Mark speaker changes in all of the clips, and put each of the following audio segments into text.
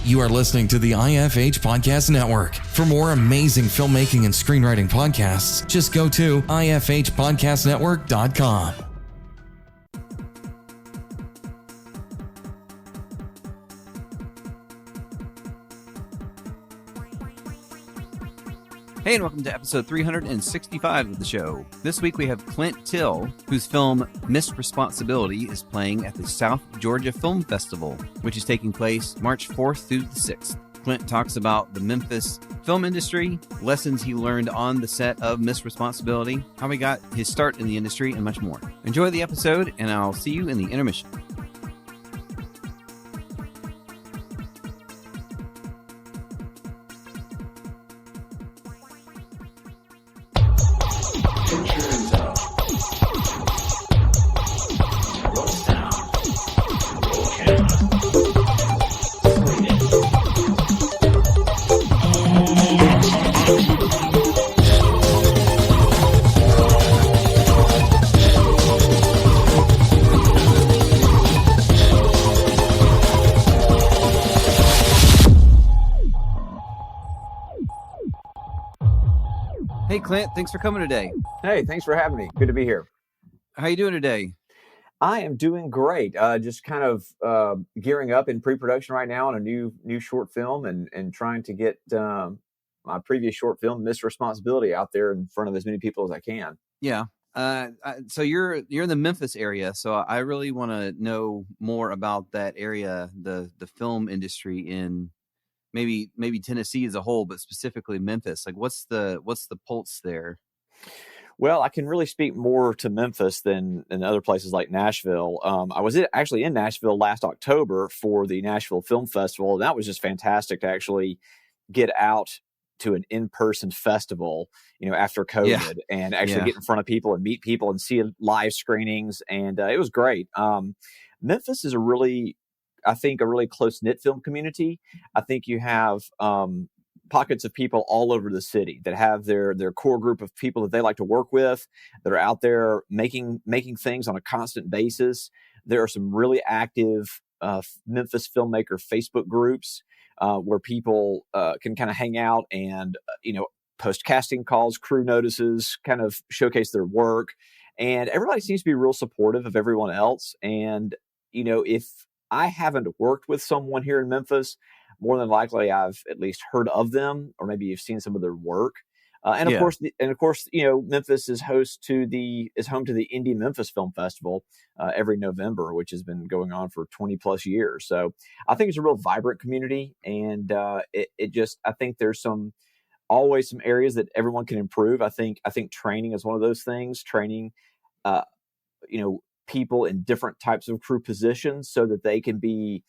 Speaker 1: You are listening to the IFH Podcast Network. For more amazing filmmaking and screenwriting podcasts, just go to ifhpodcastnetwork.com.
Speaker 2: Hey, and welcome to episode 365 of the show. This week we have Clint Till, whose film Missed Responsibility is playing at the South Georgia Film Festival, which is taking place March 4th through the 6th. Clint talks about the Memphis film industry, lessons he learned on the set of Missed Responsibility, how he got his start in the industry, and much more. Enjoy the episode, and I'll see you in the intermission. Hey, Clint, thanks for coming today.
Speaker 3: Hey, thanks for having me. Good to be here.
Speaker 2: How you doing today?
Speaker 3: I am doing great. Just kind of gearing up in pre-production right now on a new short film and trying to get my previous short film, Missed Responsibility, out there in front of as many people as I can.
Speaker 2: Yeah. So you're in the Memphis area, so I really want to know more about that area, the film industry in maybe Tennessee as a whole, but specifically Memphis. Like, what's the pulse there?
Speaker 3: Well, I can really speak more to Memphis than in other places like Nashville. I was actually in Nashville last October for the Nashville Film Festival, and that was just fantastic to actually get out to an in-person festival, after COVID, and actually get in front of people and meet people and see live screenings, and it was great. Memphis is a really close-knit film community. I think you have pockets of people all over the city that have their core group of people that they like to work with, that are out there making things on a constant basis. There are some really active Memphis filmmaker Facebook groups where people can kind of hang out and post casting calls, crew notices, kind of showcase their work, and everybody seems to be real supportive of everyone else. And if I haven't worked with someone here in Memphis, more than likely I've at least heard of them, or maybe you've seen some of their work. Of course, Memphis is home to the Indie Memphis Film Festival every November, which has been going on for 20 plus years. So I think it's a real vibrant community, and I think there's always some areas that everyone can improve. I think training is one of those things. Training, people in different types of crew positions so that they can be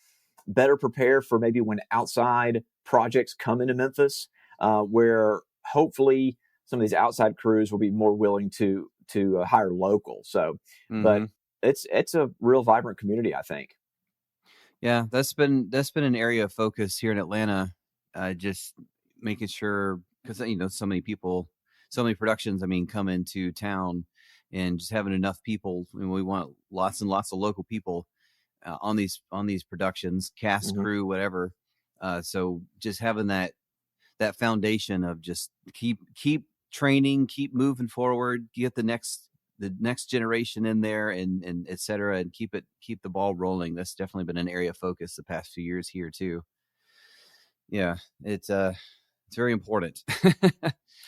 Speaker 3: better prepared for maybe when outside projects come into Memphis, where hopefully some of these outside crews will be more willing to hire local. So, but it's a real vibrant community, I think.
Speaker 2: Yeah, that's been an area of focus here in Atlanta. Just making sure, because so many people, so many productions, come into town, and just having enough people. We want lots and lots of local people on these productions, cast, crew, whatever. So just having that foundation of just keep training, keep moving forward, get the next generation in there, and et cetera, and keep the ball rolling. That's definitely been an area of focus the past few years here too. Yeah, it's very important.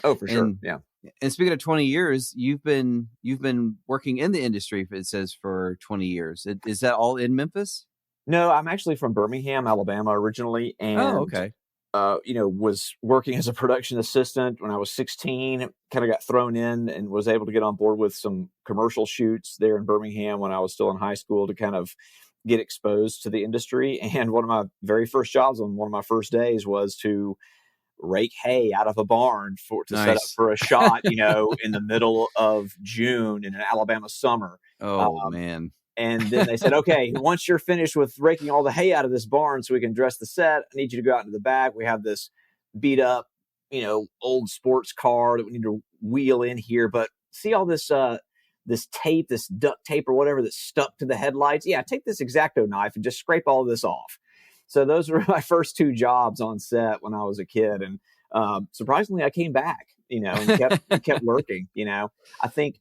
Speaker 3: Oh, for sure. Yeah.
Speaker 2: And speaking of 20 years, you've been working in the industry, it says, for 20 years. Is that all in Memphis?
Speaker 3: No, I'm actually from Birmingham, Alabama originally. And,
Speaker 2: okay.
Speaker 3: Was working as a production assistant when I was 16, kind of got thrown in and was able to get on board with some commercial shoots there in Birmingham when I was still in high school to kind of get exposed to the industry. And one of my very first jobs on one of my first days was to rake hay out of a barn to set up for a shot, in the middle of June in an Alabama summer.
Speaker 2: Oh, man.
Speaker 3: And then they said, okay, once you're finished with raking all the hay out of this barn so we can dress the set, I need you to go out into the back. We have this beat up, old sports car that we need to wheel in here. But see all this tape, this duct tape or whatever that's stuck to the headlights? Yeah, take this X-Acto knife and just scrape all of this off. So those were my first 2 jobs on set when I was a kid. And surprisingly, I came back, and kept working. I think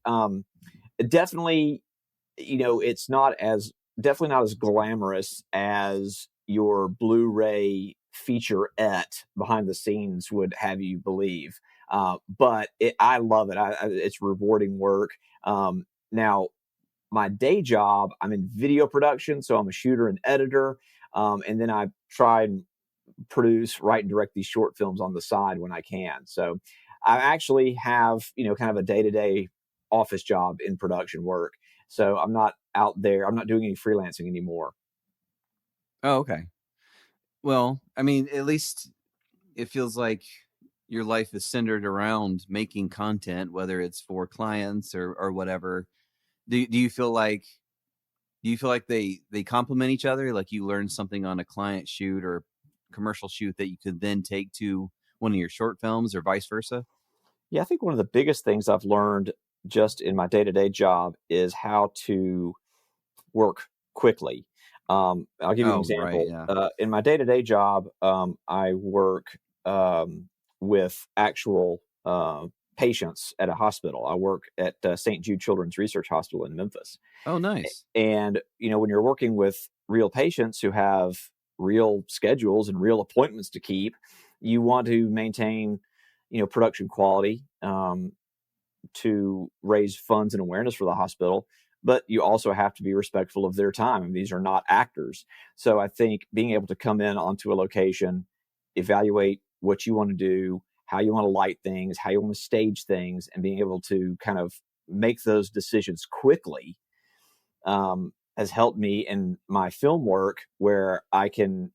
Speaker 3: definitely, it's definitely not as glamorous as your Blu-ray featurette behind the scenes would have you believe. But I love it. It's rewarding work. Now, my day job, I'm in video production, so I'm a shooter and editor. And then I try and produce, write, and direct these short films on the side when I can. So I actually have, kind of a day-to-day office job in production work. So I'm not out there. I'm not doing any freelancing anymore.
Speaker 2: Oh, okay. Well, I mean, at least it feels like your life is centered around making content, whether it's for clients or whatever. Do you feel like they complement each other? Like you learn something on a client shoot or commercial shoot that you could then take to one of your short films or vice versa?
Speaker 3: Yeah, I think one of the biggest things I've learned just in my day-to-day job is how to work quickly. I'll give you an example.
Speaker 2: Right, yeah.
Speaker 3: In my day-to-day job, I work with actual patients at a hospital. I work at St. Jude Children's Research Hospital in Memphis.
Speaker 2: Oh, nice.
Speaker 3: And, when you're working with real patients who have real schedules and real appointments to keep, you want to maintain, production quality to raise funds and awareness for the hospital. But you also have to be respectful of their time. I mean, these are not actors. So I think being able to come in onto a location, evaluate what you want to do, how you want to light things, how you want to stage things, and being able to kind of make those decisions quickly has helped me in my film work, where I can,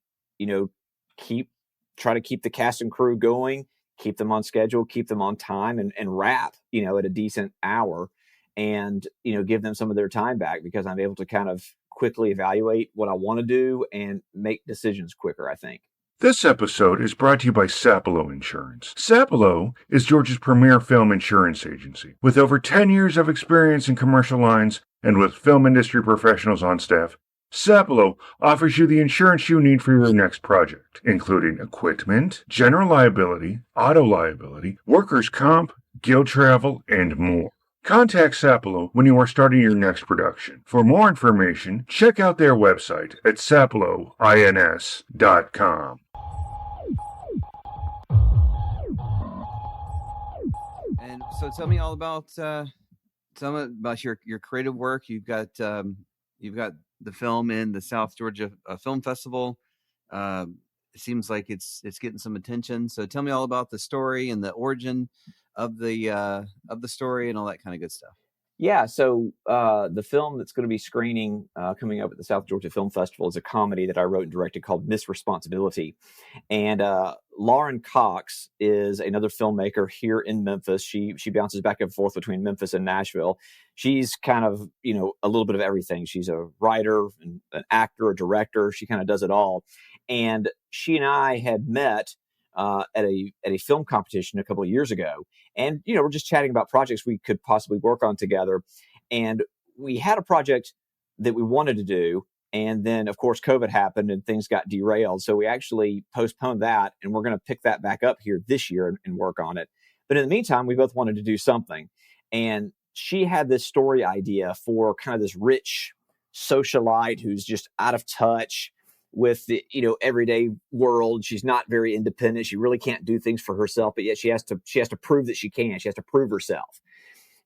Speaker 3: try to keep the cast and crew going, keep them on schedule, keep them on time, and wrap, at a decent hour, and, give them some of their time back, because I'm able to kind of quickly evaluate what I want to do and make decisions quicker, I think.
Speaker 4: This episode is brought to you by Sapelo Insurance. Sapelo is Georgia's premier film insurance agency. With over 10 years of experience in commercial lines and with film industry professionals on staff, Sapelo offers you the insurance you need for your next project, including equipment, general liability, auto liability, workers' comp, guild travel, and more. Contact Sapelo when you are starting your next production. For more information, check out their website at sapeloins.com.
Speaker 2: And so tell me all about your creative work. You've got the film in the South Georgia Film Festival. It seems like it's getting some attention. So tell me all about the story and the origin of the story and all that kind of good stuff.
Speaker 3: Yeah, so the film that's going to be screening coming up at the South Georgia Film Festival is a comedy that I wrote and directed called Miss Responsibility. And Lauren Cox is another filmmaker here in Memphis. She bounces back and forth between Memphis and Nashville. She's kind of, a little bit of everything. She's a writer, an actor, a director. She kind of does it all. And she and I had met at a film competition a couple of years ago. And, we're just chatting about projects we could possibly work on together. And we had a project that we wanted to do. And then, of course, COVID happened and things got derailed. So we actually postponed that, and we're going to pick that back up here this year and work on it. But in the meantime, we both wanted to do something. And she had this story idea for kind of this rich socialite who's just out of touch with the everyday world. She's not very independent. She really can't do things for herself, but yet she has to prove that she can. She has to prove herself.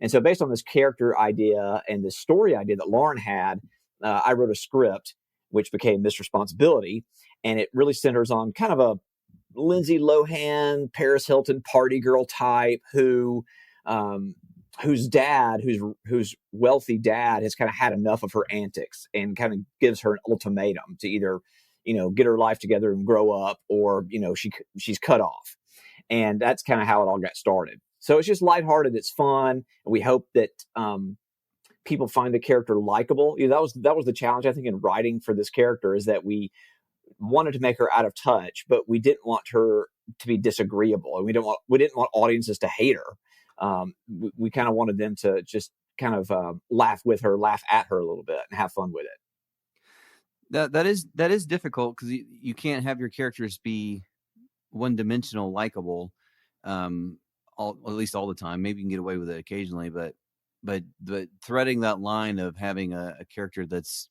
Speaker 3: And so based on this character idea and this story idea that Lauren had, I wrote a script which became Miss Responsibility, and it really centers on kind of a Lindsay Lohan, Paris Hilton party girl type whose dad, whose wealthy dad, has kind of had enough of her antics and kind of gives her an ultimatum to either, get her life together and grow up, or, she's cut off. And that's kind of how it all got started. So it's just lighthearted. It's fun. And we hope that people find the character likable. That was the challenge, I think, in writing for this character, is that we wanted to make her out of touch, but we didn't want her to be disagreeable, and we didn't want audiences to hate her. We kind of wanted them to just kind of laugh with her, laugh at her a little bit, and have fun with it.
Speaker 2: that is difficult because you can't have your characters be one-dimensional, likable, at least all the time. Maybe you can get away with it occasionally, but threading that line of having a character that's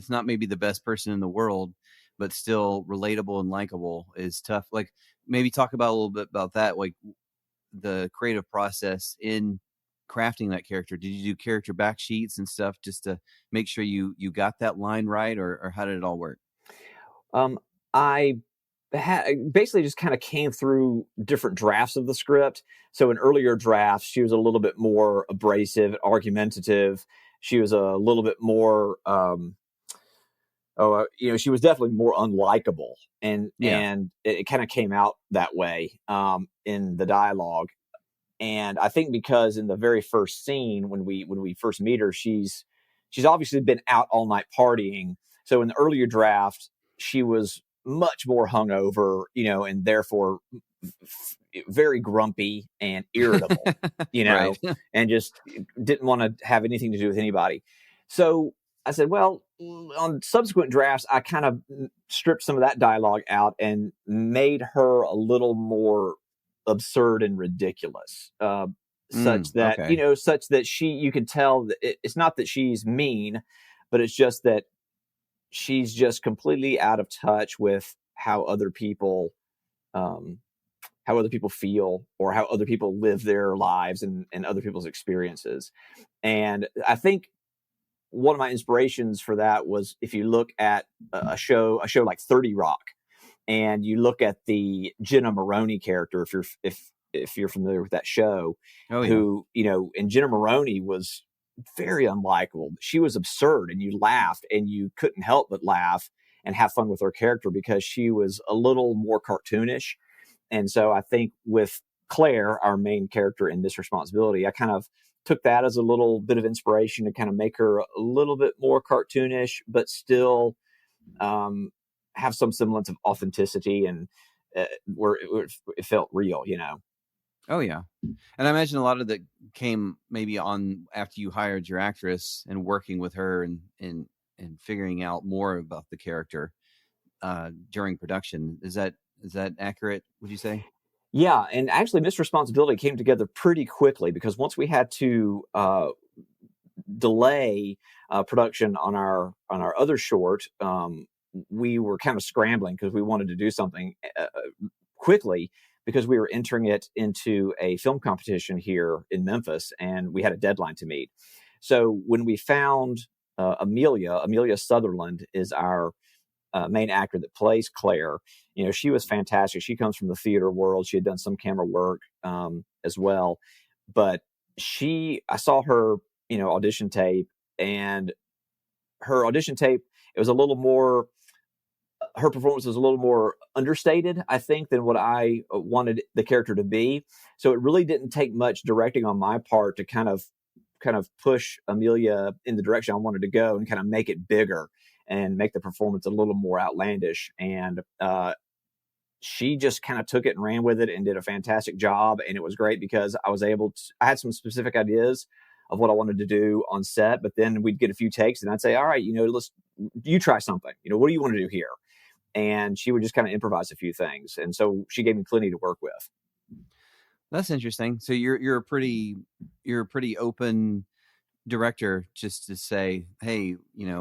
Speaker 2: not maybe the best person in the world, but still relatable and likable is tough. Like, maybe talk about a little bit about that, like the creative process in crafting that character. Did you do character back sheets and stuff just to make sure you got that line right, or how did it all work?
Speaker 3: I basically just kind of came through different drafts of the script. So in earlier drafts, she was a little bit more abrasive, argumentative. She was a little bit more, she was definitely more unlikable, and it kind of came out that way in the dialogue. And I think because in the very first scene, when we first meet her, she's obviously been out all night partying. So in the earlier draft, she was much more hungover, and therefore very grumpy and irritable,
Speaker 2: Right.
Speaker 3: and just didn't want to have anything to do with anybody. So I said, well, on subsequent drafts, I kind of stripped some of that dialogue out and made her a little more absurd and ridiculous, such that,
Speaker 2: okay.
Speaker 3: such that you could tell that it's not that she's mean, but it's just that she's just completely out of touch with how other people feel, or how other people live their lives and other people's experiences. And I think one of my inspirations for that was, if you look at a show like 30 Rock, and you look at the Jenna Maroney character, if you're familiar with that show, who, and Jenna Maroney was very unlikable. She was absurd, and you laughed, and you couldn't help but laugh and have fun with her character because she was a little more cartoonish. And so I think with Claire, our main character in This Responsibility, I kind of took that as a little bit of inspiration to kind of make her a little bit more cartoonish, but still have some semblance of authenticity, and where it felt real,
Speaker 2: Oh yeah. And I imagine a lot of that came maybe on after you hired your actress and working with her and figuring out more about the character during production. Is that accurate, would you say?
Speaker 3: Yeah. And actually, Miss Responsibility came together pretty quickly, because once we had to delay production on our other short, we were kind of scrambling because we wanted to do something quickly, because we were entering it into a film competition here in Memphis, and we had a deadline to meet. So when we found Amelia Sutherland is our main actor that plays Claire. She was fantastic. She comes from the theater world. She had done some camera work as well, but I saw her, audition tape, and her audition tape, it was a little more, her performance was a little more understated, I think, than what I wanted the character to be. So it really didn't take much directing on my part to kind of push Amelia in the direction I wanted to go, and kind of make it bigger and make the performance a little more outlandish. And she just kind of took it and ran with it and did a fantastic job. And it was great because I had some specific ideas of what I wanted to do on set, but then we'd get a few takes and I'd say, all right, you try something, what do you want to do here? And she would just kind of improvise a few things. And so she gave me plenty to work with.
Speaker 2: That's interesting. So you're a pretty open director, just to say, hey,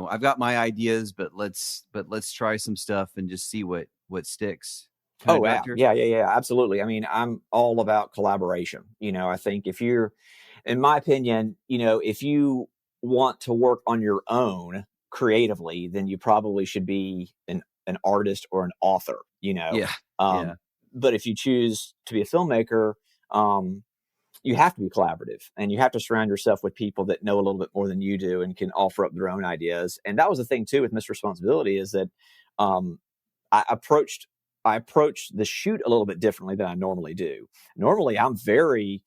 Speaker 2: I've got my ideas, but let's try some stuff and just see what sticks.
Speaker 3: Oh, yeah, absolutely. I mean, I'm all about collaboration. I think in my opinion, if you want to work on your own creatively, then you probably should be an artist or an author, But if you choose to be a filmmaker, you have to be collaborative, and you have to surround yourself with people that know a little bit more than you do and can offer up their own ideas. And that was the thing too with Miss Responsibility, is that I approached the shoot a little bit differently than I normally do. Normally, I'm very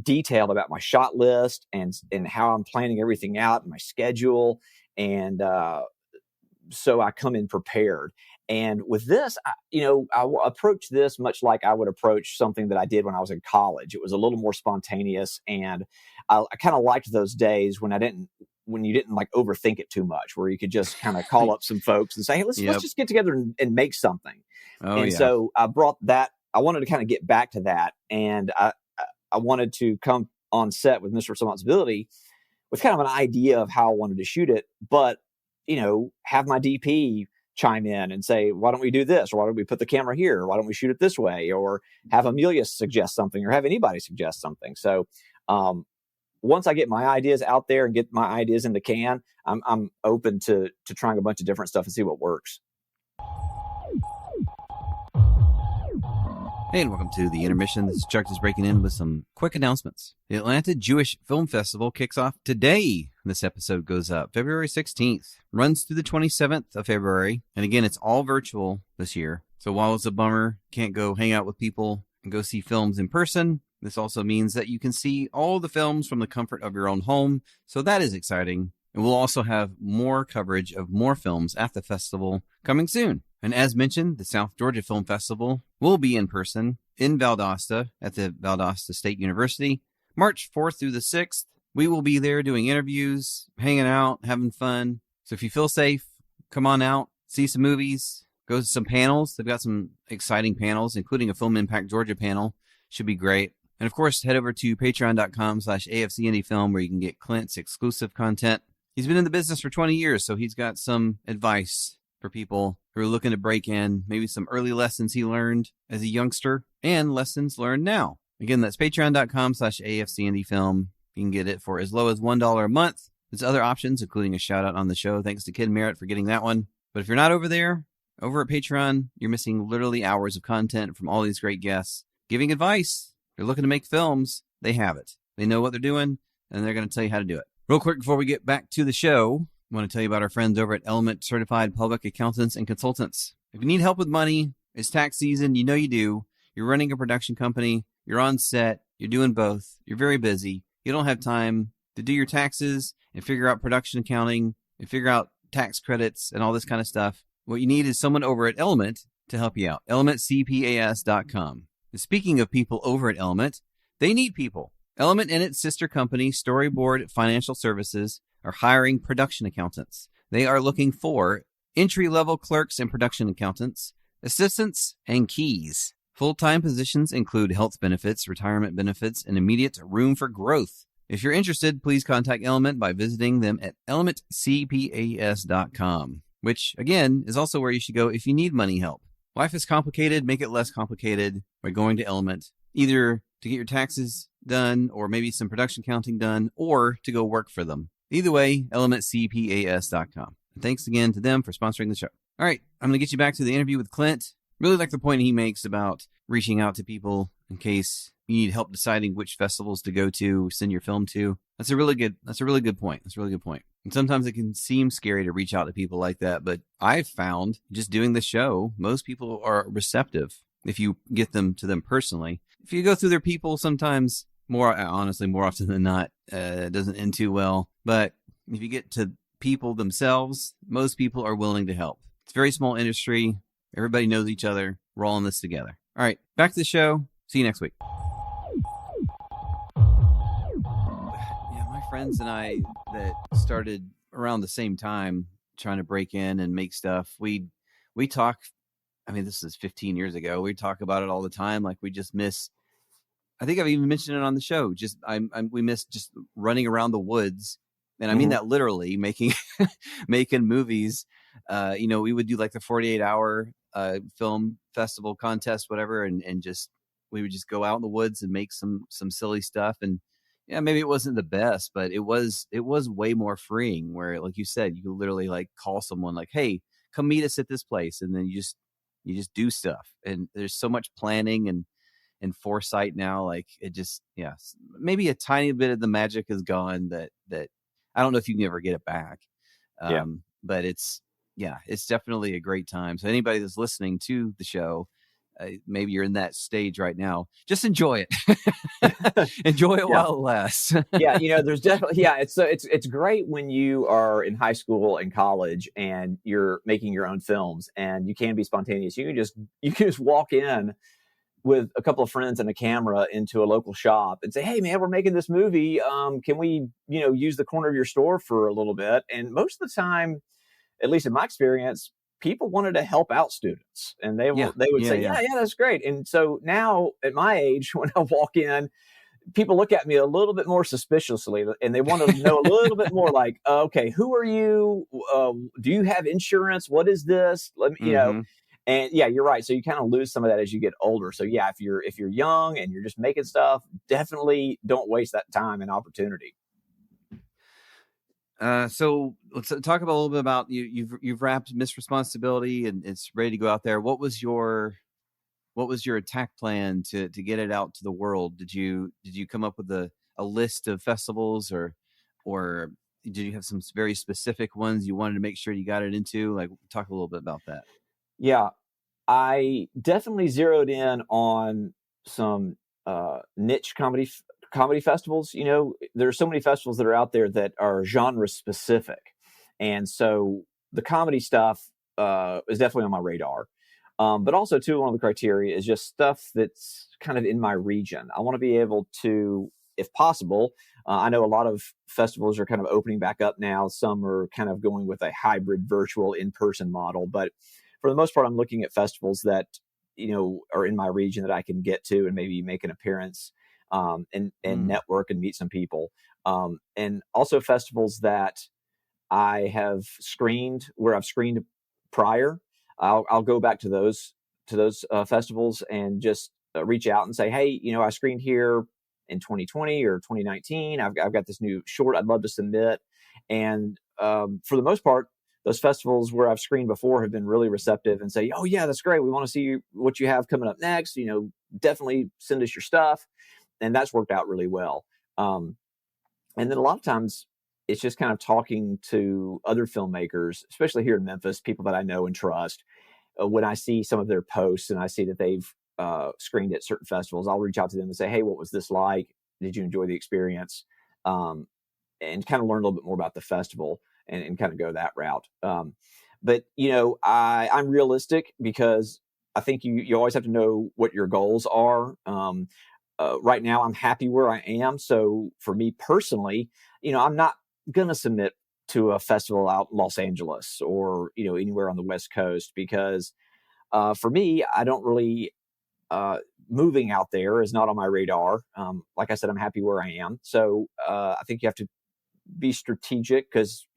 Speaker 3: detailed about my shot list and how I'm planning everything out and my schedule, and so I come in prepared. And with this, I approach this much like I would approach something that I did when I was in college. It was a little more spontaneous, and I kind of liked those days when I didn't when you didn't like overthink it too much, where you could just kind of call up some folks and say, hey, let's just get together and make something. So I brought that. I wanted to kind of get back to that. And I wanted to come on set with Mr. Responsibility with kind of an idea of how I wanted to shoot it, but, have my DP chime in and say, why don't we do this? Or why don't we put the camera here? Or why don't we shoot it this way? Or have Amelia suggest something, or have anybody suggest something. So once I get my ideas out there and get my ideas in the can, I'm open to trying a bunch of different stuff and see what works.
Speaker 2: Hey, and welcome to the intermission. This is Chuck just breaking in with some quick announcements. The Atlanta Jewish Film Festival kicks off today. This episode goes up February 16th, runs through the 27th of February. And again, it's all virtual this year. So while it's a bummer, can't go hang out with people and go see films in person, this also means that you can see all the films from the comfort of your own home. So that is exciting. And we'll also have more coverage of more films at the festival coming soon. And as mentioned, the South Georgia Film Festival will be in person in Valdosta at the Valdosta State University, March 4th through the 6th. We will be there doing interviews, hanging out, having fun. So if you feel safe, come on out, see some movies, go to some panels. They've got some exciting panels, including a Film Impact Georgia panel. Should be great. And of course, head over to patreon.com/AFC Indie Film, where you can get Clint's exclusive content. He's been in the business for 20 years, so he's got some advice for people who are looking to break in, maybe some early lessons he learned as a youngster and lessons learned now. Again, that's patreon.com/AFC Indie Film. You can get it for as low as $1 a month. There's other options, including a shout out on the show. Thanks to Kid Merritt for getting that one. But if you're not over there, over at Patreon, you're missing literally hours of content from all these great guests giving advice. If you're looking to make films, they have it. They know what they're doing, and they're going to tell you how to do it. Real quick before we get back to the show, I want to tell you about our friends over at Element Certified Public Accountants and Consultants. If you need help with money, it's tax season, you know you do. You're running a production company, you're on set, you're doing both, you're very busy. You don't have time to do your taxes and figure out production accounting and figure out tax credits and all this kind of stuff. What you need is someone over at Element to help you out. ElementCPAS.com. And speaking of people over at Element, they need people. Element and its sister company, Storyboard Financial Services, are hiring production accountants. They are looking for entry-level clerks and production accountants, assistants, and keys. Full-time positions include health benefits, retirement benefits, and immediate room for growth. If you're interested, please contact Element by visiting them at elementcpas.com, which, again, is also where you should go if you need money help. Life is complicated. Make it less complicated by going to Element, either to get your taxes done or maybe some production accounting done or to go work for them. Either way, elementcpas.com. And thanks again to them for sponsoring the show. All right, I'm going to get you back to the interview with Clint. Really like the point he makes about reaching out to people in case you need help deciding which festivals to go to, send your film to. That's a really good point. And sometimes it can seem scary to reach out to people like that, but I've found just doing the show, most people are receptive if you get them to them personally. If you go through their people, sometimes more often than not, it doesn't end too well. But if you get to people themselves, most people are willing to help. It's a very small industry. Everybody knows each other. We're all in this together. All right, back to the show. See you next week. Yeah, my friends and I that started around the same time trying to break in and make stuff, we talk, this is 15 years ago. We talk about it all the time. Like we just miss, I think I've even mentioned it on the show. We miss just running around the woods. And I mean that literally, making movies. We would do like the 48-hour film festival contest, whatever, and we would just go out in the woods and make some silly stuff. And yeah, maybe it wasn't the best, but it was way more freeing. Where, like you said, you could literally like call someone like, "Hey, come meet us at this place," and then you just do stuff. And there's so much planning and foresight now. Like it just, maybe a tiny bit of the magic is gone. That I don't know if you can ever get it back. But it's definitely a great time. So anybody that's listening to the show, maybe you're in that stage right now, just enjoy it. Enjoy it while it lasts.
Speaker 3: There's definitely, it's great when you are in high school and college and you're making your own films and you can be spontaneous. You can just walk in with a couple of friends and a camera into a local shop and say, hey man, we're making this movie. Can we, use the corner of your store for a little bit? And most of the time, at least in my experience, people wanted to help out students, and they would say, yeah, that's great. And so now at my age, when I walk in, people look at me a little bit more suspiciously, and they want to know a little bit more, like, okay, who are you? Do you have insurance? What is this? Let me, and yeah, you're right. So you kind of lose some of that as you get older. So yeah, if you're young and you're just making stuff, definitely don't waste that time and opportunity.
Speaker 2: So let's talk about a little bit about you've wrapped Miss Responsibility and it's ready to go out there. What was your attack plan to get it out to the world? Did you come up with a list of festivals or did you have some very specific ones you wanted to make sure you got it into? Like, talk a little bit about that.
Speaker 3: Yeah, I definitely zeroed in on some niche comedy festivals. There are so many festivals that are out there that are genre specific. And so the comedy stuff is definitely on my radar. But also, too, one of the criteria is just stuff that's kind of in my region. I want to be able to, if possible, I know a lot of festivals are kind of opening back up now. Some are kind of going with a hybrid virtual in-person model. But for the most part, I'm looking at festivals that, are in my region that I can get to and maybe make an appearance and network and meet some people. And also festivals that I have screened, where I've screened prior. I'll go back to those festivals and just reach out and say, hey, I screened here in 2020 or 2019. I've got this new short I'd love to submit. And for the most part, those festivals where I've screened before have been really receptive and say, oh yeah, that's great. We want to see what you have coming up next. Definitely send us your stuff. And that's worked out really well. And then a lot of times it's just kind of talking to other filmmakers, especially here in Memphis, people that I know and trust. When I see some of their posts and I see that they've screened at certain festivals, I'll reach out to them and say, hey, what was this like? Did you enjoy the experience? And kind of learn a little bit more about the festival and kind of go that route. But, I'm realistic because I think you always have to know what your goals are. Right now, I'm happy where I am. So for me personally, I'm not going to submit to a festival out in Los Angeles or, anywhere on the West Coast because for me, I don't really, moving out there is not on my radar. Like I said, I'm happy where I am. So I think you have to be strategic because,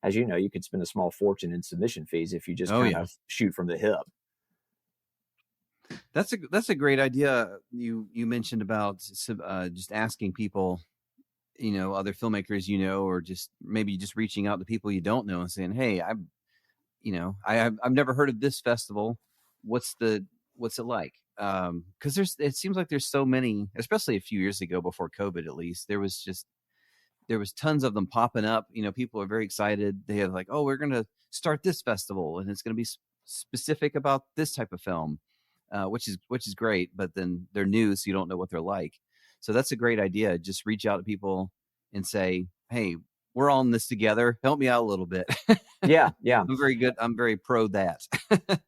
Speaker 3: as you could spend a small fortune in submission fees if you just kind of shoot from the hip.
Speaker 2: That's a great idea. You mentioned about just asking people, other filmmakers, or just maybe just reaching out to people you don't know and saying, hey, I've never heard of this festival. What's it like? Because it seems like there's so many, especially a few years ago before COVID, at least there was tons of them popping up. People are very excited. They have like, oh, we're going to start this festival and it's going to be specific about this type of film, which is great. But then they're new, so you don't know what they're like. So that's a great idea. Just reach out to people and say, hey, we're all in this together. Help me out a little bit.
Speaker 3: Yeah.
Speaker 2: I'm very good. I'm very pro that.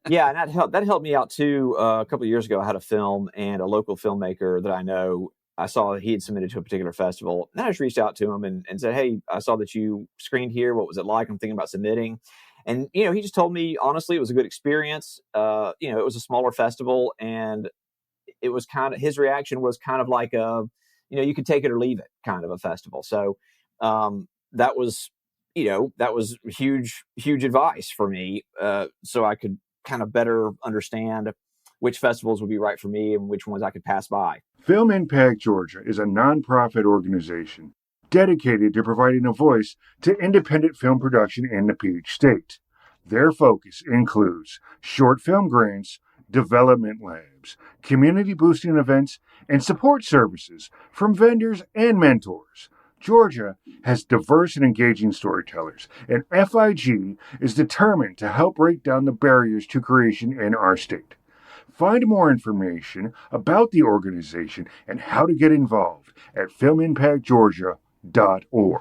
Speaker 3: Yeah. And that helped me out too. A couple of years ago, I had a film and a local filmmaker that I know, I saw he had submitted to a particular festival. And I just reached out to him and said, hey, I saw that you screened here. What was it like? I'm thinking about submitting. And, he just told me, honestly, it was a good experience. It was a smaller festival and it was his reaction was kind of like you could take it or leave it kind of a festival. So that was huge advice for me. So I could kind of better understand which festivals would be right for me and which ones I could pass by.
Speaker 4: Film Impact Georgia is a nonprofit organization dedicated to providing a voice to independent film production in the Peach State. Their focus includes short film grants, development labs, community boosting events, and support services from vendors and mentors. Georgia has diverse and engaging storytellers, and FIG is determined to help break down the barriers to creation in our state. Find more information about the organization and how to get involved at filmimpactgeorgia.org.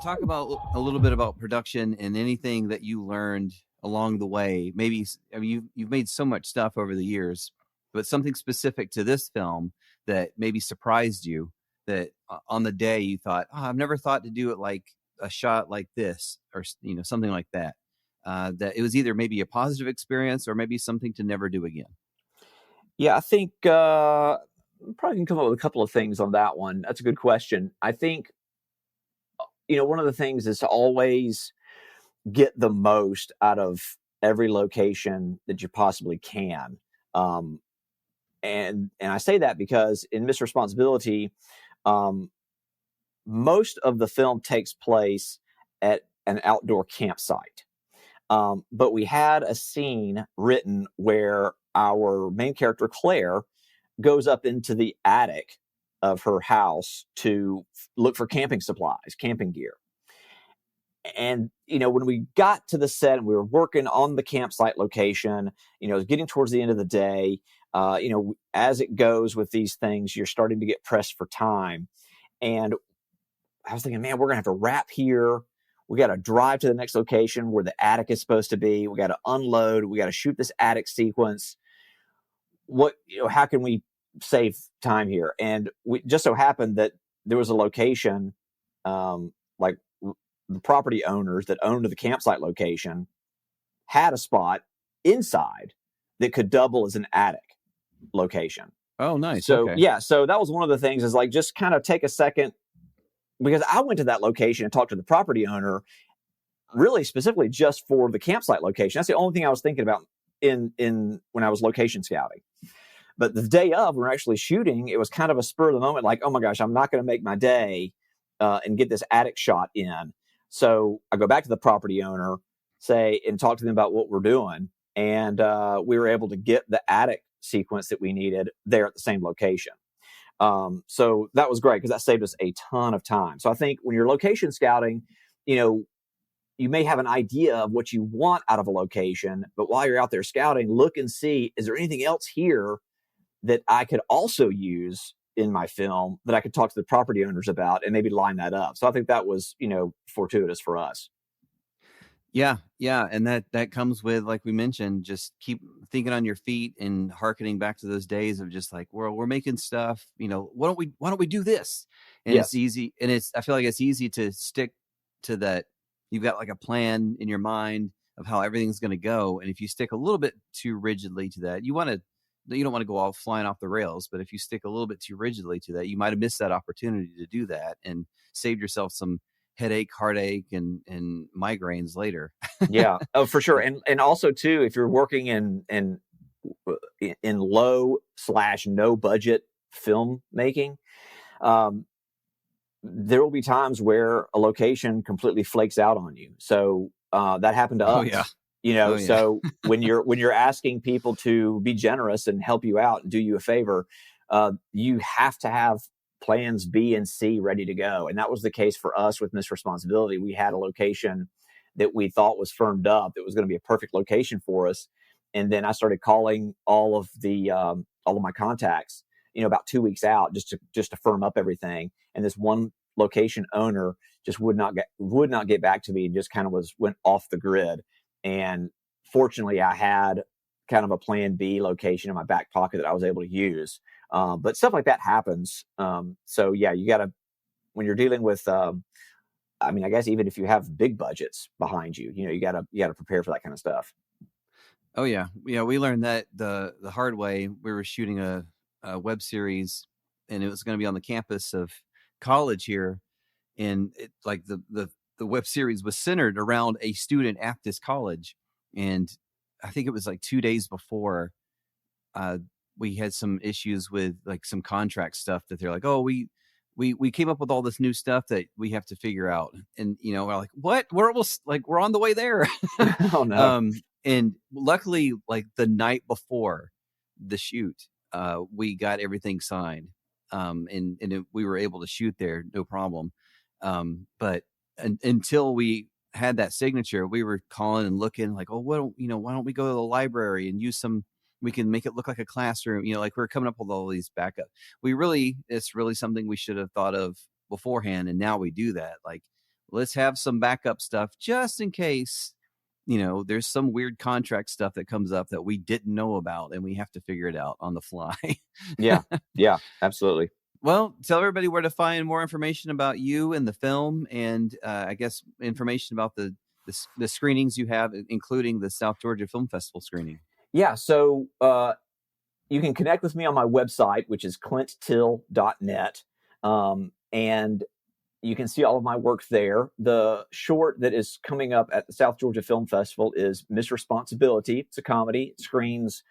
Speaker 2: Talk about a little bit about production and anything that you learned along the way? Maybe, I mean, you've made so much stuff over the years, but something specific to this film that maybe surprised you, that on the day you thought, oh, I've never thought to do it like a shot like this, or, you know, something like that. That it was either maybe a positive experience or maybe something to never do again.
Speaker 3: Yeah, I think probably can come up with a couple of things on that one. That's a good question. I think, you know, one of the things is to always get the most out of every location that you possibly can. And I say that because in Miss Responsibility, most of the film takes place at an outdoor campsite. But we had a scene written where our main character, Claire, goes up into the attic of her house to look for camping supplies, camping gear. And, you know, when we got to the set and we were working on the campsite location, you know, it was getting towards the end of the day, you know, as it goes with these things, you're starting to get pressed for time. And I was thinking, man, we're going to have to wrap here. We got to drive to the next location where the attic is supposed to be. We got to unload. We got to shoot this attic sequence. What, you know, how can we save time here? And we just so happened that there was a location, like the property owners that owned the campsite location had a spot inside that could double as an attic location.
Speaker 2: Oh, nice.
Speaker 3: So,
Speaker 2: okay.
Speaker 3: Yeah. So that was one of the things, is like, just kind of take a second, because I went to that location and talked to the property owner really specifically just for the campsite location. That's the only thing I was thinking about in when I was location scouting. But the day of, when we're actually shooting, it was kind of a spur of the moment, like, oh my gosh, I'm not going to make my day and get this attic shot in. So I go back to the property owner, and talk to them about what we're doing. And we were able to get the attic sequence that we needed there at the same location. So that was great because that saved us a ton of time. So I think when you're location scouting, you know, you may have an idea of what you want out of a location, but while you're out there scouting, look and see, is there anything else here that I could also use in my film that I could talk to the property owners about and maybe line that up. So I think that was, you know, fortuitous for us.
Speaker 2: Yeah. Yeah. And that comes with, like we mentioned, just keep thinking on your feet and hearkening back to those days of just like, well, we're making stuff, you know, why don't we do this? And
Speaker 3: Yes.
Speaker 2: It's easy. And I feel like it's easy to stick to that. You've got like a plan in your mind of how everything's going to go. And if you stick a little bit too rigidly to that, you don't want to go all flying off the rails, but if you stick a little bit too rigidly to that, you might have missed that opportunity to do that and saved yourself some headache, heartache, and migraines later.
Speaker 3: Yeah, oh, for sure. And also too, if you're working in low/no budget filmmaking, there will be times where a location completely flakes out on you. So that happened to us.
Speaker 2: Oh, yeah.
Speaker 3: You know,
Speaker 2: Oh, yeah.
Speaker 3: So when you're asking people to be generous and help you out and do you a favor, you have to have plans B and C ready to go. And that was the case for us with Miss Responsibility. We had a location that we thought was firmed up, that was going to be a perfect location for us. And then I started calling all of my contacts, you know, about 2 weeks out, just to firm up everything. And this one location owner just would not get back to me, and just kind of went off the grid. And fortunately, I had kind of a plan B location in my back pocket that I was able to use. But stuff like that happens. So yeah, you got to, when you're dealing with, I mean, I guess even if you have big budgets behind you, you know, you got to prepare for that kind of stuff.
Speaker 2: Oh yeah. Yeah. We learned that the hard way. We were shooting a web series, and it was going to be on the campus of college here. And the web series was centered around a student at this college. And I think it was like 2 days before, we had some issues with like some contract stuff that they're like, oh, we came up with all this new stuff that we have to figure out. And, you know, we're like, what? We're almost like, we're on the way there.
Speaker 3: Oh no.
Speaker 2: And luckily, like the night before the shoot, we got everything signed. We were able to shoot there, no problem. But until we had that signature, we were calling and looking like, oh, why don't we go to the library and use we can make it look like a classroom, you know, like we're coming up with all these backup. It's really something we should have thought of beforehand. And now we do that. Like, let's have some backup stuff just in case there's some weird contract stuff that comes up that we didn't know about, and we have to figure it out on the fly.
Speaker 3: Yeah, absolutely.
Speaker 2: Well, tell everybody where to find more information about you and the film, and I guess information about the screenings you have, including the South Georgia Film Festival screening.
Speaker 3: Yeah, so you can connect with me on my website, which is clinttill.net, and you can see all of my work there. The short that is coming up at the South Georgia Film Festival is Miss Responsibility. It's a comedy. It screens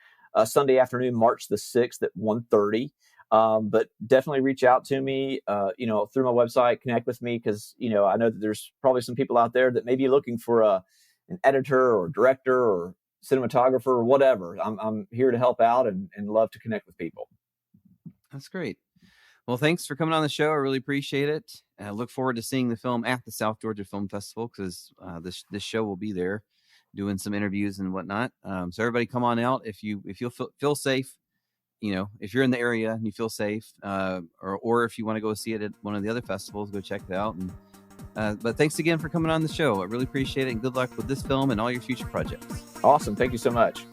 Speaker 3: Sunday afternoon, March the 6th at 1:30. But definitely reach out to me, through my website, connect with me, because, I know that there's probably some people out there that may be looking for an editor or director or cinematographer or whatever. I'm here to help out and love to connect with people.
Speaker 2: That's great. Well, thanks for coming on the show. I really appreciate it. I look forward to seeing the film at the South Georgia Film Festival, because this show will be there doing some interviews and whatnot. So everybody come on out if you feel safe. If you're in the area and you feel safe, or if you want to go see it at one of the other festivals, go check it out. But thanks again for coming on the show. I really appreciate it, and good luck with this film and all your future projects.
Speaker 3: Awesome. Thank you so much.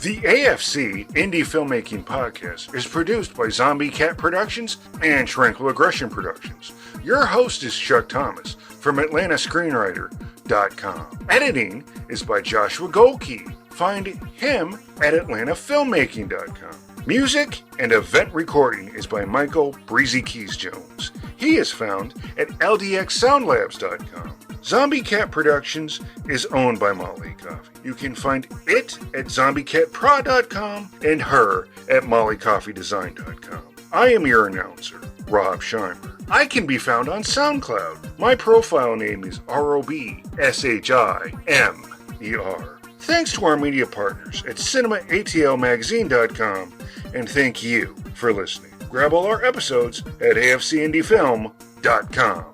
Speaker 4: The AFC Indie Filmmaking Podcast is produced by Zombie Cat Productions and Tranquil Aggression Productions. Your host is Chuck Thomas from AtlantaScreenwriter.com. Editing is by Joshua Goldkey. Find him at AtlantaFilmmaking.com. Music and event recording is by Michael Breezy Keys Jones. He is found at LDXSoundLabs.com. Zombie Cat Productions is owned by Molly Coffee. You can find it at ZombieCatProd.com and her at MollyCoffeeDesign.com. I am your announcer, Rob Scheimer. I can be found on SoundCloud. My profile name is ROBSHIMER. Thanks to our media partners at CinemaATLMagazine.com, and thank you for listening. Grab all our episodes at AFCIndieFilm.com.